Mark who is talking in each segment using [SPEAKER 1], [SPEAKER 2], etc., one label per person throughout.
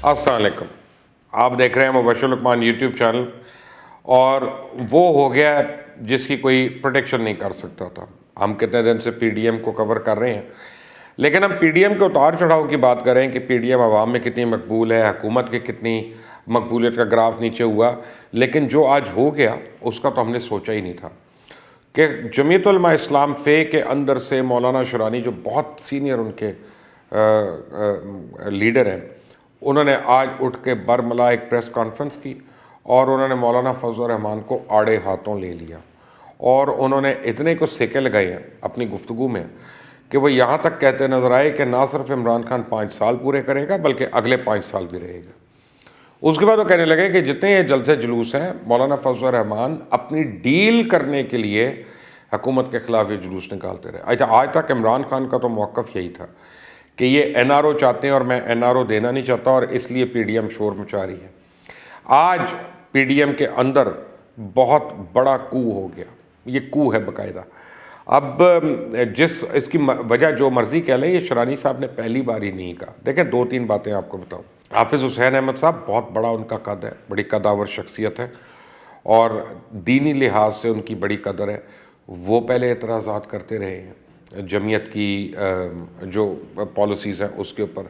[SPEAKER 1] अस्सलाम वालेकुम। आप देख रहे हैं मुबश्शिर लुकमान यूट्यूब चैनल। और वो हो गया जिसकी कोई प्रोटेक्शन नहीं कर सकता था। हम कितने दिन से पीडीएम को कवर कर रहे हैं, लेकिन हम पीडीएम के उतार चढ़ाव की बात करें कि पीडीएम आवाम में कितनी मकबूल है, हुकूमत की कितनी मकबूलियत का ग्राफ नीचे हुआ, लेकिन जो आज हो गया उसका तो हमने सोचा ही नहीं था कि जमीयत उलमा इस्लाम फ़े के अंदर से मौलाना शुरानी जो बहुत सीनियर उनके लीडर हैं, उन्होंने आज उठ के बरमला एक प्रेस कॉन्फ्रेंस की और उन्होंने मौलाना फजल रहमान को आड़े हाथों ले लिया और उन्होंने इतने को सिक्के लगाए हैं अपनी गुफ्तगू में कि वो यहाँ तक कहते नज़र आए कि ना सिर्फ इमरान खान 5 साल पूरे करेगा बल्कि अगले 5 साल भी रहेगा। उसके बाद वो कहने लगे कि जितने ये जलसे जुलूस हैं, मौलाना फजल रहमान अपनी डील करने के लिए हुकूमत के ख़िलाफ़ ये जुलूस निकालते रहे। अच्छा, आज तक इमरान खान का तो मौक़िफ़ यही था कि ये एनआरओ चाहते हैं और मैं एनआरओ देना नहीं चाहता और इसलिए पीडीएम शोर मचा रही है। आज पीडीएम के अंदर बहुत बड़ा कू हो गया, ये कू है बाकायदा। अब जिस इसकी वजह जो मर्ज़ी कह लें, ये शुरानी साहब ने पहली बार ही नहीं कहा। देखें, 2-3 बातें आपको बताऊँ। हाफिज़ हुसैन अहमद साहब बहुत बड़ा उनका कद है, बड़ी कदावर शख्सियत है और दीनी लिहाज से उनकी बड़ी कदर है। वो पहले एतराज़ात करते रहे हैं जमीयत की जो पॉलिसीज़ हैं उसके ऊपर।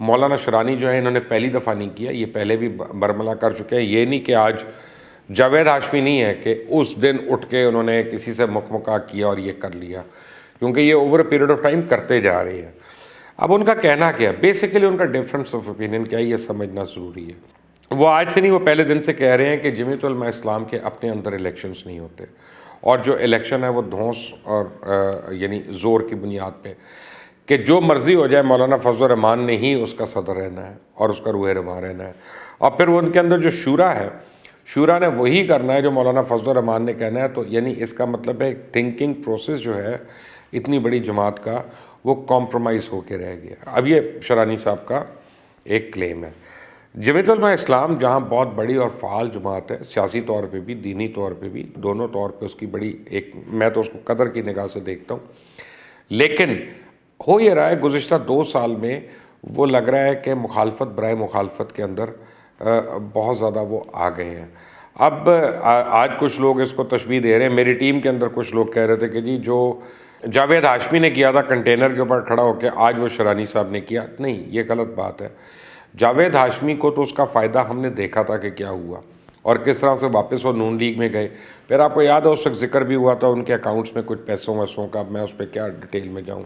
[SPEAKER 1] मौलाना शुरानी जो है, इन्होंने पहली दफ़ा नहीं किया, ये पहले भी बरमला कर चुके हैं। ये नहीं कि आज जावेद हाशमी नहीं है कि उस दिन उठ के उन्होंने किसी से मुकमुका किया और ये कर लिया, क्योंकि ये over a period of time करते जा रहे हैं। अब उनका कहना क्या है, बेसिकली उनका डिफरेंस ऑफ ओपिनियन क्या है, ये समझना ज़रूरी है। वो आज से नहीं, वो पहले दिन से कह रहे हैं कि जमीयत उलमा इस्लाम के अपने अंदर इलेक्शंस नहीं होते और जो इलेक्शन है वो धौंस और यानी ज़ोर की बुनियाद पे कि जो मर्ज़ी हो जाए, मौलाना फजल रहमान ने ही उसका सदर रहना है और उसका रूह रवां रहना है। और फिर वो उनके अंदर जो शूरा है, शूरा ने वही करना है जो मौलाना फजल रहमान ने कहना है। तो यानी इसका मतलब है थिंकिंग प्रोसेस जो है इतनी बड़ी जमात का, वो कॉम्प्रोमाइज़ होके रह गया। अब ये शुरानी साहब का एक क्लेम है। जमीयत उलमा इस्लाम जहाँ बहुत बड़ी और फ़ाल जमात है, सियासी तौर पे भी, दीनी तौर पे भी, दोनों तौर पे उसकी बड़ी एक, मैं तो उसको कदर की निगाह से देखता हूँ। लेकिन हो ये रहा है गुज़िश्ता 2 साल में वो लग रहा है कि मुखालफत बराए मुखालफत के अंदर बहुत ज़्यादा वो आ गए हैं। अब आज कुछ लोग इसको तशबीह दे रहे हैं। मेरी टीम के अंदर कुछ लोग कह रहे थे कि जी जो जावेद हाशमी ने किया था कंटेनर के ऊपर खड़ा होकर, आज वो शुरानी साहब ने किया। नहीं, ये गलत बात है। जावेद हाशमी को तो उसका फ़ायदा हमने देखा था कि क्या हुआ और किस तरह से वापस वो नून लीग में गए। फिर आपको याद है उस वक्त जिक्र भी हुआ था उनके अकाउंट्स में कुछ पैसों वैसों का, मैं उस पर क्या डिटेल में जाऊँ,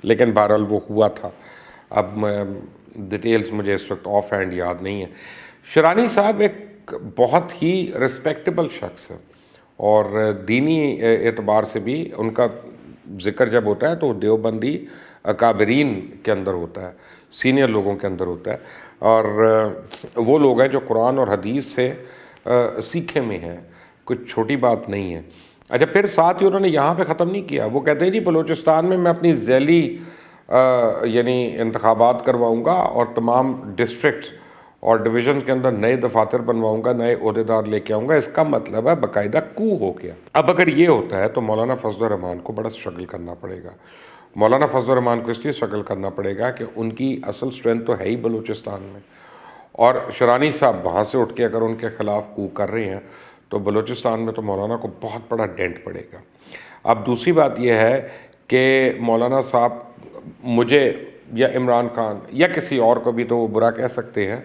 [SPEAKER 1] लेकिन बहरहाल वो हुआ था। अब डिटेल्स मुझे इस वक्त ऑफ हैंड याद नहीं है। शुरानी साहब एक बहुत ही रिस्पेक्टेबल शख्स है और दीनी एतबार से भी उनका ज़िक्र जब होता है तो देवबंदी अकाबरीन के अंदर होता है, सीनियर लोगों के अंदर होता है और वो लोग हैं जो कुरान और हदीस से सीखे में हैं, कुछ छोटी बात नहीं है। अच्छा, फिर साथ ही उन्होंने यहाँ पे ख़त्म नहीं किया। वो कहते हैं जी बलूचिस्तान में मैं अपनी ज़ैली यानी इंतखाबात करवाऊँगा और तमाम डिस्ट्रिक्ट्स और डिवीज़न के अंदर नए दफातर बनवाऊँगा, नए ओहदेदार लेके आऊँगा। इसका मतलब है बाकायदा कू हो गया। अब अगर ये होता है तो मौलाना फजल रहमान को बड़ा स्ट्रगल करना पड़ेगा। मौलाना फजल रहमान को इसलिए स्ट्रगल करना पड़ेगा कि उनकी असल स्ट्रेंथ तो है ही बलूचिस्तान में, और शुरानी साहब वहाँ से उठ के अगर उनके ख़िलाफ़ कू कर रहे हैं तो बलूचिस्तान में तो मौलाना को बहुत बड़ा डेंट पड़ेगा। अब दूसरी बात यह है कि मौलाना साहब मुझे या इमरान खान या किसी और को भी तो वो बुरा कह सकते हैं,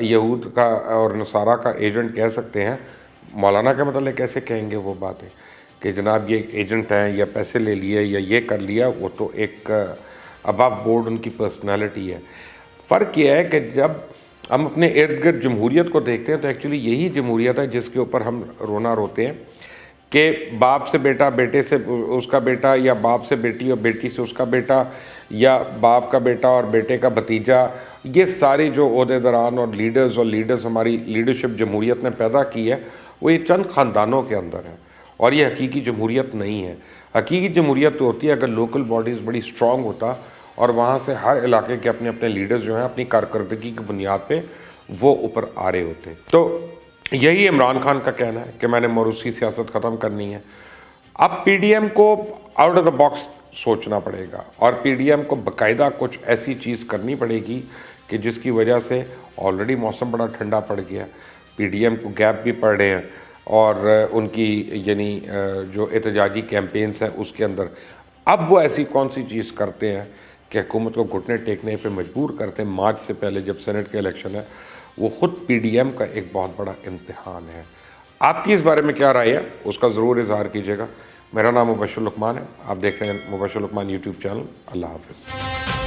[SPEAKER 1] यहूद का और नसारा का एजेंट कह सकते हैं। मौलाना के मतलब कैसे कहेंगे वो बातें कि जनाब ये एजेंट हैं या पैसे ले लिए या ये कर लिया। वो तो एक अबव बोर्ड उनकी पर्सनालिटी है। फ़र्क ये है कि जब हम अपने इर्द गिर्द जमहूरियत को देखते हैं तो एक्चुअली यही जमहूरियत है जिसके ऊपर हम रोना रोते हैं कि बाप से बेटा, बेटे से उसका बेटा, या बाप से बेटी और बेटी से उसका बेटा, या बाप का बेटा और बेटे का भतीजा। ये सारे जो ओहदेदारान और लीडर्स हमारी लीडरशिप जमहूरियत ने पैदा की है, वो ये चंद ख़ानदानों के अंदर है और ये हकीकी जमहूरियत नहीं है। हकीकी जमहूरियत तो होती है अगर लोकल बॉडीज़ बड़ी स्ट्रॉन्ग होता और वहाँ से हर इलाके के अपने अपने लीडर्स जो हैं अपनी कारकर्दगी की बुनियाद पे वो ऊपर आ रहे होते। तो यही इमरान खान का कहना है कि मैंने मौरूसी सियासत ख़त्म करनी है। अब पीडीएम को आउट ऑफ द बॉक्स सोचना पड़ेगा और पीडीएम को बाकायदा कुछ ऐसी चीज़ करनी पड़ेगी کہ جس کی وجہ سے آلریڈی موسم بڑا ٹھنڈا پڑ گیا، پی ڈی ایم کو گیپ بھی پڑ رہے ہیں، اور ان کی یعنی جو احتجاجی کیمپینز ہیں اس کے اندر اب وہ ایسی کون سی چیز کرتے ہیں کہ حکومت کو گھٹنے ٹیکنے پہ مجبور کرتے ہیں. مارچ سے پہلے جب سینٹ کے الیکشن ہے، وہ خود پی ڈی ایم کا ایک بہت بڑا امتحان ہے. آپ کی اس بارے میں کیا رائے ہے اس کا ضرور اظہار کیجیے گا. میرا نام مبشر لقمان ہے، آپ دیکھ رہے ہیں مبشر لقمان یوٹیوب چینل. اللہ حافظ.